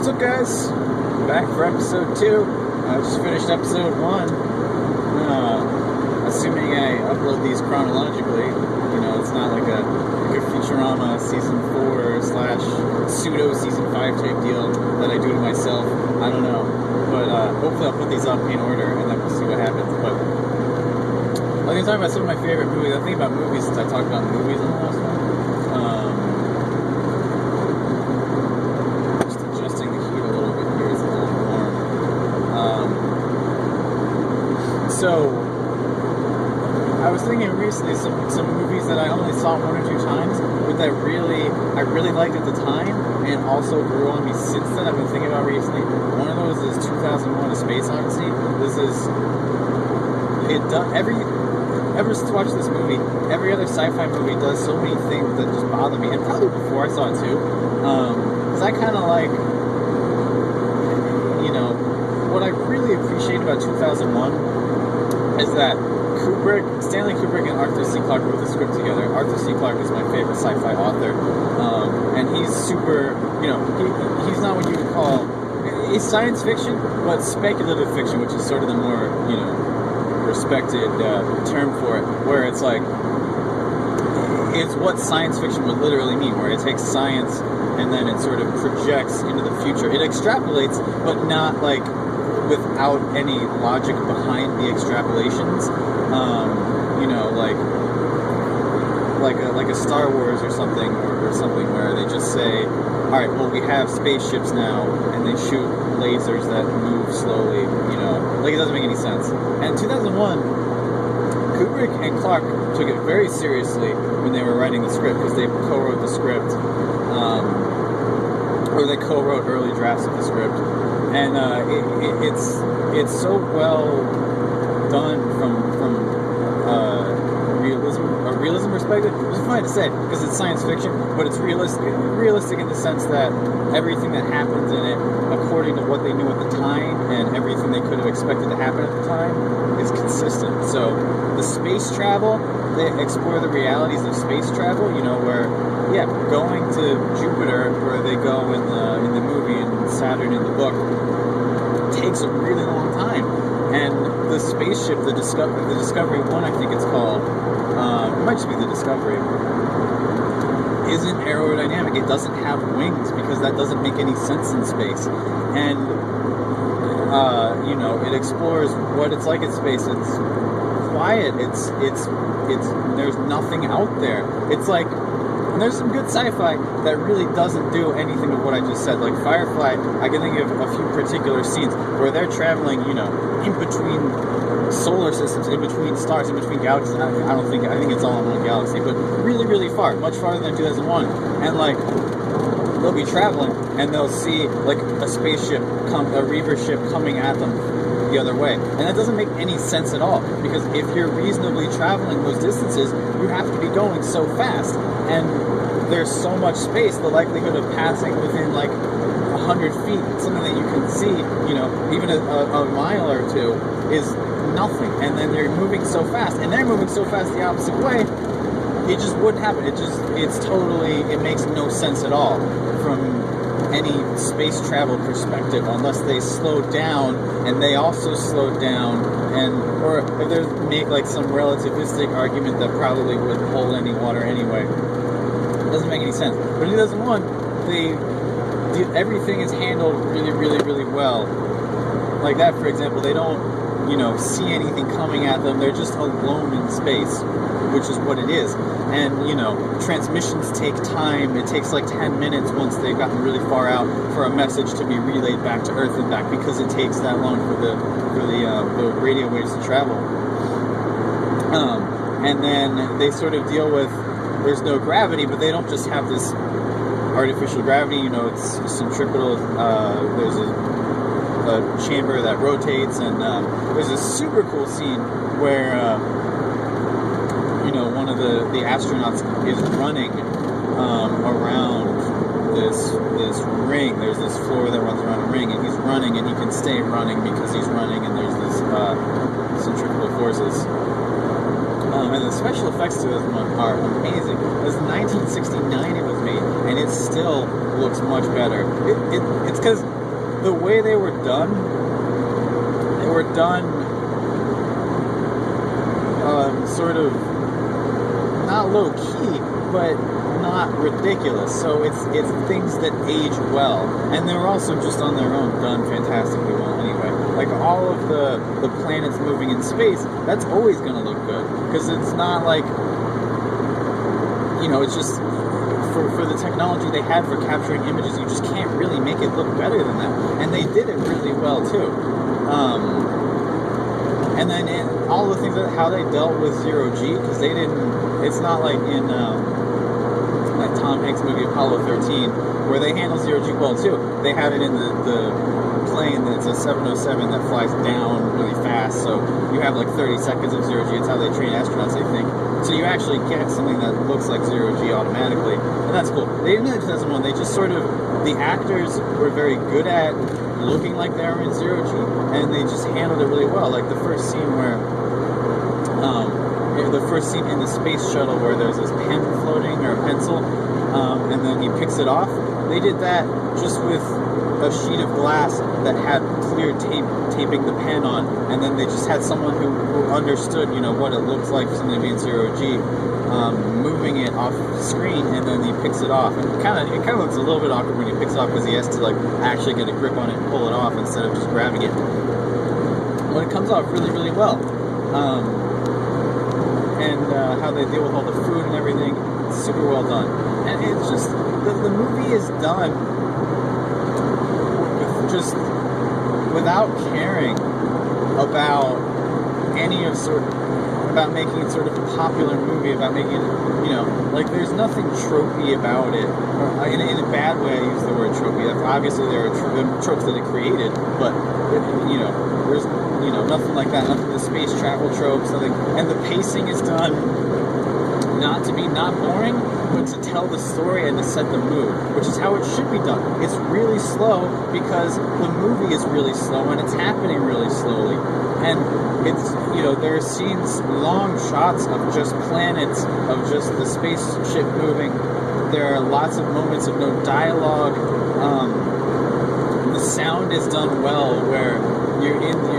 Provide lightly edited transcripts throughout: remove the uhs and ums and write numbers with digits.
What's up, guys? Back for episode 2. I just finished episode 1. Assuming I upload these chronologically, it's not like a Futurama season 4 / pseudo season 5 type deal that I do to myself. I don't know, but hopefully I'll put these up in order and then we'll see what happens. But I think talking about some of my favorite movies. I think about movies since I talked about movies in the last one. Just adjusting the heat a little bit here. It's a little warm. So I was thinking recently some movies that I only saw 1 or 2 times, but that I really liked at the time, and also grew on me since then. I've been thinking about recently. One of those is 2001: A Space Odyssey. Ever since watching this movie, every other sci-fi movie does so many things that just bother me, and probably before I saw it too. Because I kind of like, what I really appreciate about 2001 is that Stanley Kubrick and Arthur C. Clarke wrote the script together. Arthur C. Clarke is my favorite sci-fi author, and he's super, he's not what you would call, he's science fiction, but speculative fiction, which is sort of the more, respected term for it, where it's like, it's what science fiction would literally mean, where it takes science and then it sort of projects into the future. It extrapolates, but not like without any logic behind the extrapolations. Like a Star Wars or something, or something where they just say, all right, well, we have spaceships now, and they shoot lasers that move slowly. It doesn't make any sense. And 2001, Kubrick and Clarke took it very seriously when they were writing the script, because they co-wrote the script, or they co-wrote early drafts of the script, and it's so well done from a realism perspective. It's funny to say because it's science fiction, but it's realistic in the sense that everything that happens in it, according to what they knew at the time and everything they could have expected to happen at the time, is consistent. So the space travel, they explore the realities of space travel, where going to Jupiter, where they go in the movie, and Saturn in the book, takes a really long time. And the spaceship, the Discovery 1, I think it's called, it might just be the Discovery, isn't aerodynamic. It doesn't have wings because that doesn't make any sense in space. And, it explores what it's like in space. It's quiet. It's there's nothing out there. It's like, and there's some good sci-fi that really doesn't do anything of what I just said. Like Firefly, I can think of a few particular scenes where they're traveling, in between solar systems, in between stars, in between galaxies. I think it's all in one galaxy, but really, really far, much farther than 2001. And they'll be traveling and they'll see a spaceship a Reaver ship coming at them the other way, and that doesn't make any sense at all, because if you're reasonably traveling those distances, you have to be going so fast, and there's so much space. The likelihood of passing within 100 feet, something that you can see, even a mile or two, is nothing. And then they're moving so fast, and they're moving so fast the opposite way, it just wouldn't happen. It makes no sense at all from any space travel perspective, unless they slowed down and they also slowed down, or if they make some relativistic argument that probably wouldn't hold any water anyway. It doesn't make any sense. But in 2001, everything is handled really, really, really well. Like that, for example, they don't, see anything coming at them. They're just alone in space, which is what it is. And, transmissions take time. It takes 10 minutes once they've gotten really far out for a message to be relayed back to Earth and back, because it takes that long for the radio waves to travel. And then they sort of deal with, there's no gravity, but they don't just have this artificial gravity, it's centripetal. There's a chamber that rotates, and there's a super cool scene where one of the astronauts is running around this ring. There's this floor that runs around a ring, and he's running, and he can stay running because he's running, and there's this centripetal forces. And the special effects to this one are amazing. It was 1969 it was made, and it still looks much better. It's because the way they were done sort of not low key, but not ridiculous. So it's things that age well, and they're also just on their own done fantastically well anyway. Like all of the planets moving in space, that's always going to look good, because it's not like, it's just for the technology they had for capturing images, you just can't really make it look better than that, and they did it really well too. And then all the things how they dealt with zero G, because they didn't. It's not like in that Tom Hanks movie Apollo 13, where they handle zero G well too. They have it in the plane that's a 707 that flies down really fast, so you have like 30 seconds of zero G. It's how they train astronauts, I think. So you actually get something that looks like zero G automatically, and that's cool. They didn't do it in 2001. They just sort of, the actors were very good at looking like they were in zero G, and they just handled it really well. Like the first scene in the space shuttle where there's this pen floating, or a pencil, and then he picks it off. They did that just with a sheet of glass that had clear tape taping the pen on, and then they just had someone who understood, what it looks like for something to be in zero G, moving it off screen, and then he picks it off. And it kind of looks a little bit awkward when he picks it off, because he has to actually get a grip on it and pull it off instead of just grabbing it. But it comes off really, really well. And how they deal with all the food and everything, super well done. And it's just, the movie is done with just without caring about about making it sort of a popular movie, about making it, there's nothing tropey about it. Or, in a bad way, I use the word tropey. Obviously, there are tropes that it created, but, there's, nothing like that. Nothing the space travel tropes, nothing. And the pacing is done not to be not boring, but to tell the story and to set the mood, which is how it should be done. It's really slow because the movie is really slow and it's happening really slowly. And it's, there are scenes, long shots of just planets, of just the spaceship moving. There are lots of moments of no dialogue. The sound is done well, where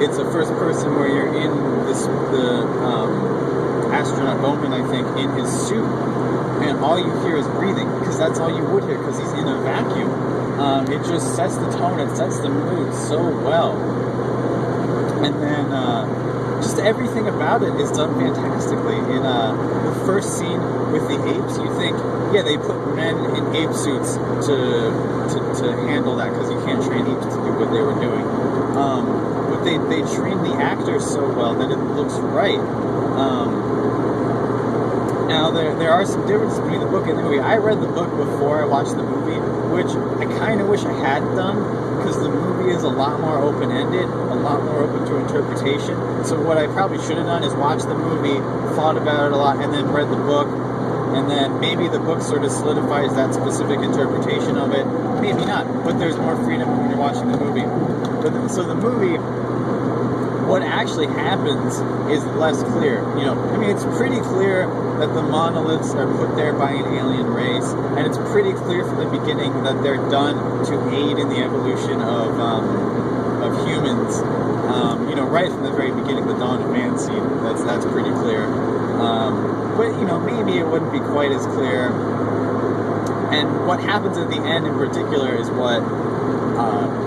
it's a first person where you're in the astronaut Bowman, I think, in his suit, and all you hear is breathing, because that's all you would hear, because he's in a vacuum. It just sets the tone, it sets the mood so well. And then just everything about it is done fantastically. In the first scene with the apes, you think, yeah, they put men in ape suits to handle that, because you can't train apes to do what they were doing. But they train the actors so well that it looks right. Now, there are some differences between the book and the movie. I read the book before I watched the movie, which I kind of wish I had done, because the movie is a lot more open-ended, a lot more open to interpretation. So what I probably should have done is watch the movie, thought about it a lot, and then read the book, and then maybe the book sort of solidifies that specific interpretation of it. Maybe not, but there's more freedom when you're watching the movie. So the movie, what actually happens is less clear. It's pretty clear that the monoliths are put there by an alien race, and it's pretty clear from the beginning that they're done to aid in the evolution of humans. Right from the very beginning, the Dawn of Man scene, that's pretty clear. But maybe it wouldn't be quite as clear. And what happens at the end in particular is what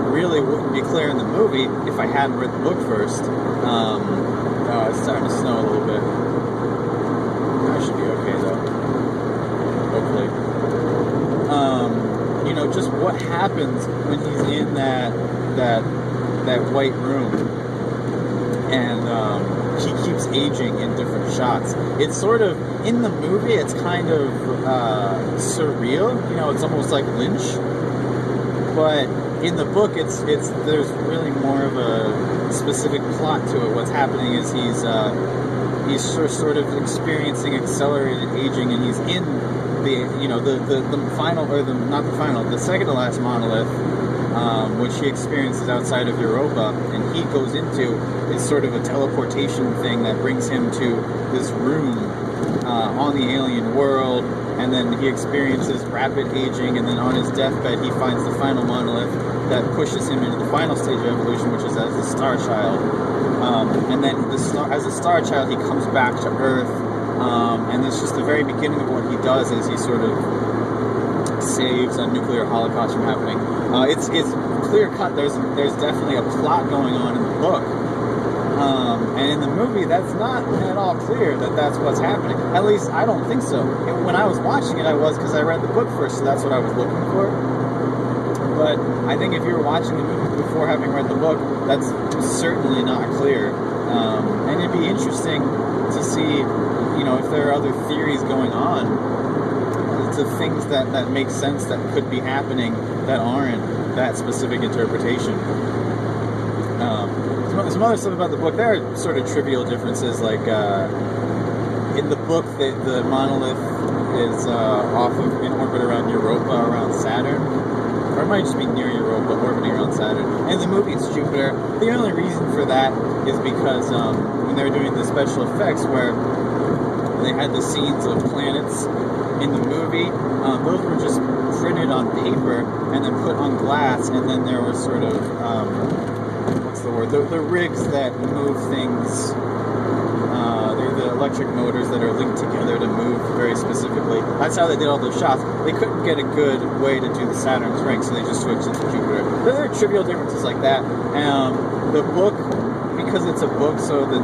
really wouldn't be clear in the movie if I hadn't read the book first. It's starting to snow a little bit. I should be okay though. Hopefully. Just what happens when he's in that white room, and he keeps aging in different shots. It's sort of, in the movie, it's kind of surreal. It's almost like Lynch. But in the book, there's really more of a specific plot to it. What's happening is he's sort of experiencing accelerated aging, and he's in the final, or not the final, the second to last monolith, which he experiences outside of Europa, and he goes into is sort of a teleportation thing that brings him to this room on the alien world, and then he experiences rapid aging, and then on his deathbed he finds the final monolith that pushes him into the final stage of evolution, which is as the Star Child. And then as a Star Child, he comes back to Earth, and it's just the very beginning of what he does is he sort of saves a nuclear holocaust from happening. It's clear cut. There's definitely a plot going on in the book, and in the movie, that's not at all clear that that's what's happening. At least I don't think so. When I was watching it, I was, because I read the book first, so that's what I was looking for. But I think if you were watching the movie before having read the book, that's certainly not clear. And it'd be interesting to see, if there are other theories going on, to things that make sense that could be happening that aren't that specific interpretation. Some other stuff about the book, there are sort of trivial differences, like in the book, the monolith is in orbit around Europa, around Saturn. Or it might just be near Europa, orbiting around Saturn. In the movie, it's Jupiter. The only reason for that is because when they were doing the special effects where they had the scenes of planets in the movie, those were just printed on paper and then put on glass, and then there was sort of, what's the word? The rigs that move things. They're the electric motors that are linked together to move very specifically. That's how they did all those shots. They couldn't get a good way to do the Saturn's ring, so they just switched it to Jupiter. But there are trivial differences like that. The book, because it's a book, so the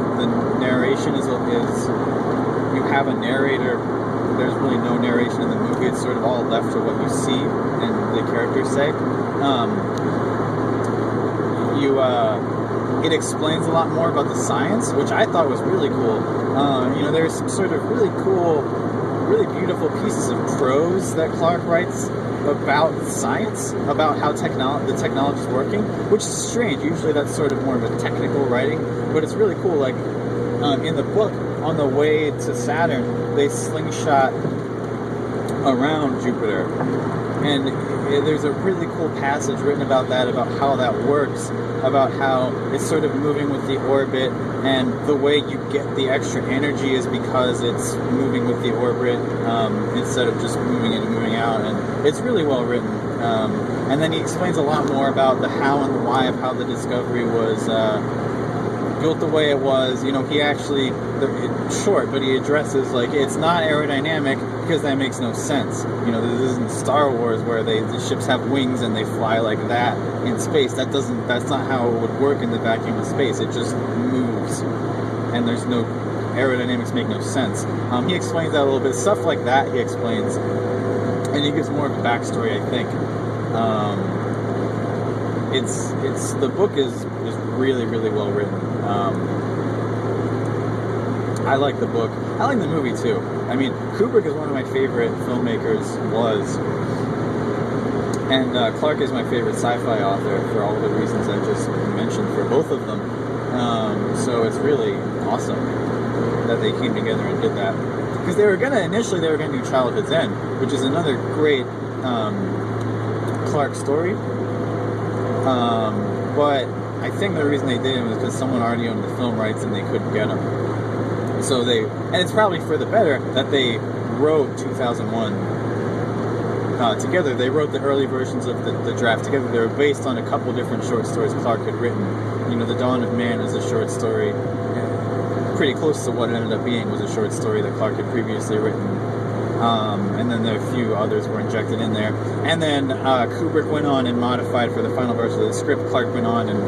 narration is you have a narrator. There's really no narration in the movie. It's sort of all left to what you see and the characters say. It explains a lot more about the science, which I thought was really cool. There's some sort of really cool, really beautiful pieces of prose that Clarke writes about science, about how the technology is working, which is strange. Usually that's sort of more of a technical writing, but it's really cool. Like in the book, on the way to Saturn, they slingshot around Jupiter, and there's a really cool passage written about that, about how that works, about how it's sort of moving with the orbit, and the way you get the extra energy is because it's moving with the orbit instead of just moving in and moving out, and it's really well written. And then he explains a lot more about the how and the why of how the Discovery was built the way it was. He actually, it's short, but he addresses, like, it's not aerodynamic because that makes no sense. This isn't Star Wars where the ships have wings and they fly like that in space. That's not how it would work in the vacuum of space. It just moves, and there's no aerodynamics, make no sense. He explains that a little bit. Stuff like that he explains, and he gives more of a backstory, I think. The book is really, really well written. I like the book. I like the movie too. I mean, Kubrick is one of my favorite filmmakers, and Clarke is my favorite sci-fi author for all the reasons I just mentioned for both of them. So it's really awesome that they came together and did that. Because initially they were gonna do Childhood's End, which is another great Clarke story. But I think the reason they did it was because someone already owned the film rights and they couldn't get them. So and it's probably for the better that they wrote 2001 together. They wrote the early versions of the draft together. They were based on a couple different short stories Clarke had written. The Dawn of Man is a short story, pretty close to what it ended up being, was a short story that Clarke had previously written. And then a few others were injected in there. And then Kubrick went on and modified for the final version of the script. Clarke went on and,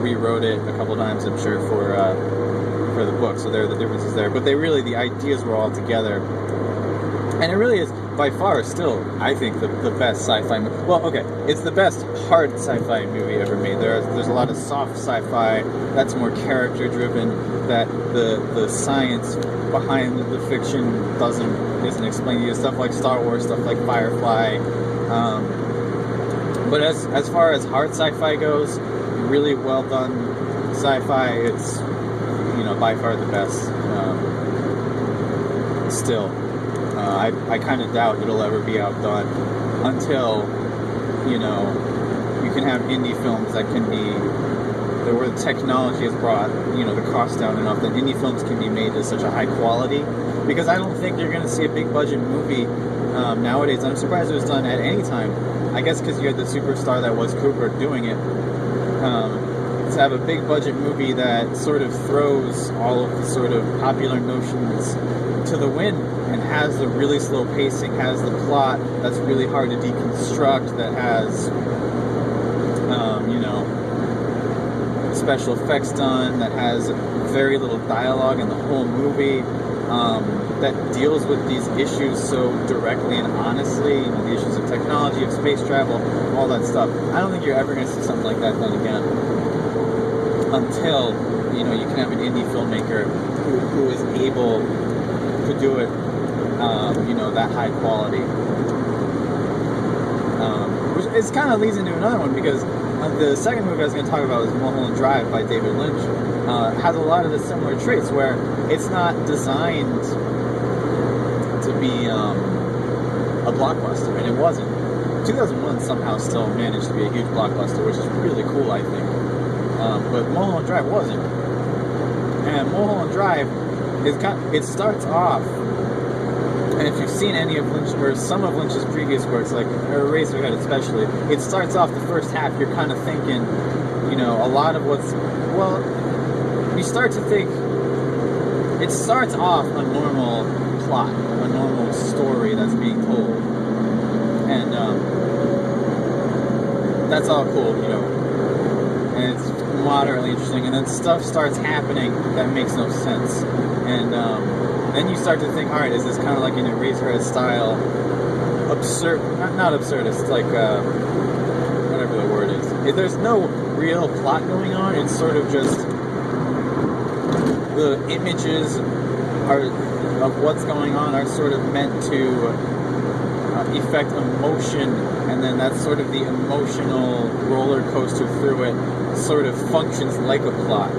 rewrote it a couple times, I'm sure, for the book. So there are the differences there. But the ideas were all together. And it really is, by far, still, I think, the best sci-fi movie. Well, okay, it's the best hard sci-fi movie ever made. There's a lot of soft sci-fi that's more character-driven, that the science behind the fiction isn't explained to you. Stuff like Star Wars, stuff like Firefly. But as far as hard sci-fi goes, really well done sci-fi, it's, by far the best. Still. I kind of doubt it'll ever be outdone until, you can have indie films that can be, where the technology has brought, the cost down enough that indie films can be made to such a high quality. Because I don't think you're going to see a big budget movie nowadays. I'm surprised it was done at any time. I guess because you had the superstar that was Kubrick doing it. To have a big budget movie that sort of throws all of the sort of popular notions to the wind and has the really slow pacing, has the plot that's really hard to deconstruct, that has, special effects done, that has very little dialogue in the whole movie, that deals with these issues so directly and honestly, the issues of technology, of space travel, all that stuff. I don't think you're ever going to see something like that done again until, you can have an indie filmmaker who is able to do it, that high quality. Which is kind of leads into another one, because the second movie I was going to talk about was Mulholland Drive by David Lynch. Has a lot of the similar traits where it's not designed to be a blockbuster, and it wasn't. 2001 somehow still managed to be a huge blockbuster, which is really cool, I think. But Mulholland Drive wasn't. And Mulholland Drive it starts off, and if you've seen any of Lynch or some of Lynch's previous works, like Eraserhead especially, it starts off the first half, you're kind of thinking, a lot of you start to think, it starts off a normal plot, a normal story that's being told. And that's all cool, and it's moderately interesting, and then stuff starts happening that makes no sense. And then you start to think, all right, is this kind of like an Eraserhead style absurd, not absurdist, like whatever the word is. If there's no real plot going on, it's sort of just the images of what's going on are sort of meant to effect emotion, and then that's sort of the emotional roller coaster through it sort of functions like a plot.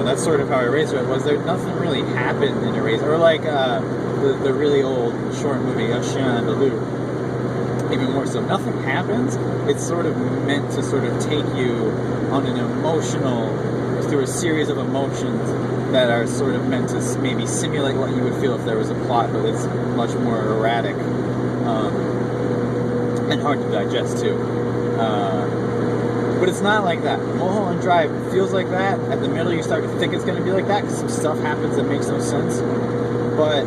That's sort of how Eraserhead was. Nothing really happened in Eraserhead, or like the really old short movie Chien Andalou. Even more so, nothing happens. It's sort of meant to sort of take you on an through a series of emotions that are sort of meant to maybe simulate what you would feel if there was a plot, but it's much more erratic and hard to digest too. But it's not like that. Mulholland Drive feels like that. At the middle, you start to think it's going to be like that because some stuff happens that makes no sense. But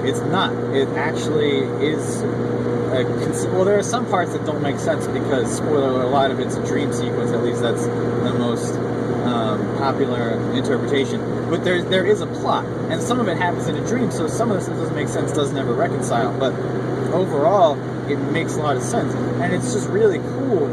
it's not. It actually is. There are some parts that don't make sense because, spoiler alert, a lot of it's a dream sequence. At least that's the most popular interpretation. But there is a plot, and some of it happens in a dream. So some of this doesn't make sense, doesn't ever reconcile. But overall, it makes a lot of sense, and it's just really cool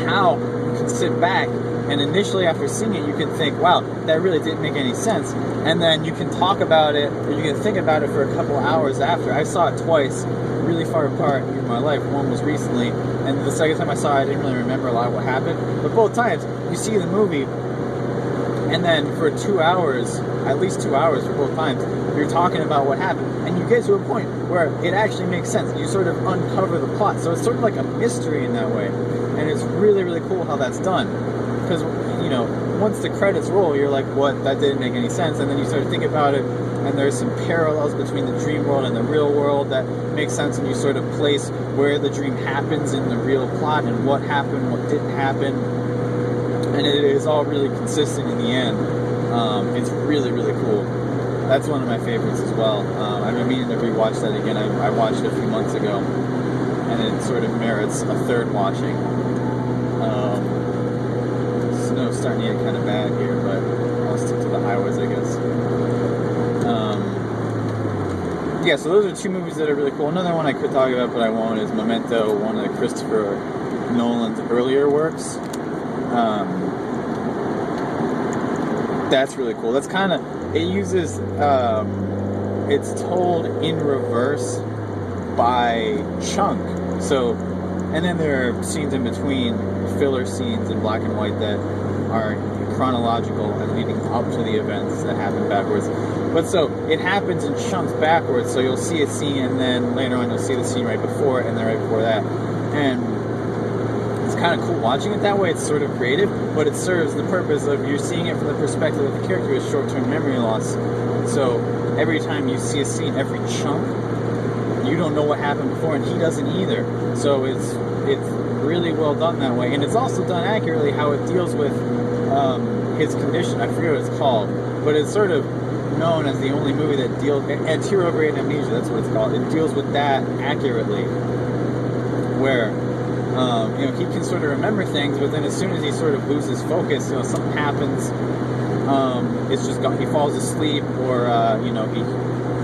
how you can sit back and initially after seeing it you can think, wow, that really didn't make any sense, and then you can talk about it or you can think about it for a couple hours after. I saw it twice, really far apart in my life. One was recently, and the second time I saw it I didn't really remember a lot of what happened, but both times you see the movie and then for 2 hours, at least 2 hours for both times, you're talking about what happened, and you get to a point where it actually makes sense. You sort of uncover the plot, so it's sort of like a mystery in that way. And it's really, really cool how that's done. Because, once the credits roll, you're like, what? That didn't make any sense. And then you start to think about it, and there's some parallels between the dream world and the real world that make sense, and you sort of place where the dream happens in the real plot, and what happened, what didn't happen. And it is all really consistent in the end. It's really, really cool. That's one of my favorites as well. I've been meaning to rewatch that again. I watched it a few months ago, and it sort of merits a third watching. Snow's starting to get kind of bad here, but I'll stick to the highways, I guess. So those are two movies that are really cool. Another one I could talk about, but I won't, is Memento, one of Christopher Nolan's earlier works. That's really cool. That's kind of, it uses, it's told in reverse by chunk. So, and then there are scenes in between, filler scenes in black and white that are chronological and leading up to the events that happen backwards. But so it happens in chunks backwards. So you'll see a scene, and then later on you'll see the scene right before, and then right before that, and it's kind of cool watching it that way. It's sort of creative, but it serves the purpose of you're seeing it from the perspective of the character with short-term memory loss. So every time you see a scene, every chunk, you don't know what happened before, and he doesn't either. So it's really well done that way, and it's also done accurately how it deals with his condition. I forget what it's called, but it's sort of known as the only movie that deals anterograde amnesia. That's what it's called. It deals with that accurately, where he can sort of remember things, but then as soon as he sort of loses focus, something happens. It's just gone. He falls asleep, or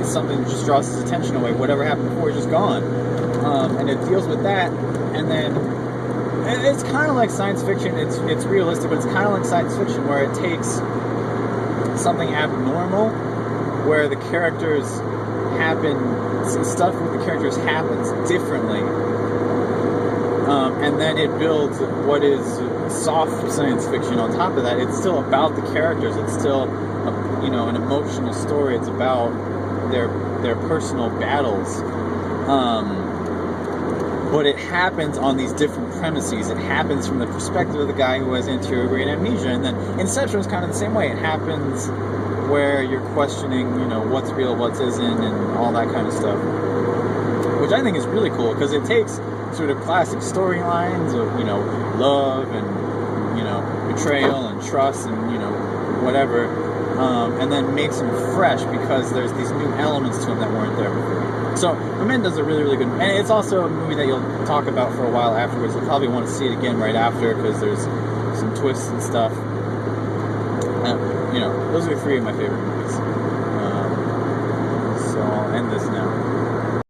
something just draws his attention away. Whatever happened before is just gone, and it deals with that. And then it's kind of like science fiction. It's realistic, but it's kind of like science fiction where it takes something abnormal, where the characters stuff with the characters happens differently, and then it builds what is soft science fiction on top of that. It's still about the characters. It's still an emotional story. It's about their personal battles, but it happens on these different premises. It happens from the perspective of the guy who has anterograde amnesia, and then Inception is kind of the same way. It happens where you're questioning what's real, what isn't, and all that kind of stuff, which I think is really cool, because it takes sort of classic storylines of love and betrayal and trust and whatever, and then makes them fresh because there's these new elements to them that weren't there before. So Memento is a really, really good, and it's also a movie that you'll talk about for a while afterwards. You'll probably want to see it again right after, because there's some twists and stuff. Those are three of my favorite movies. So I'll end this now.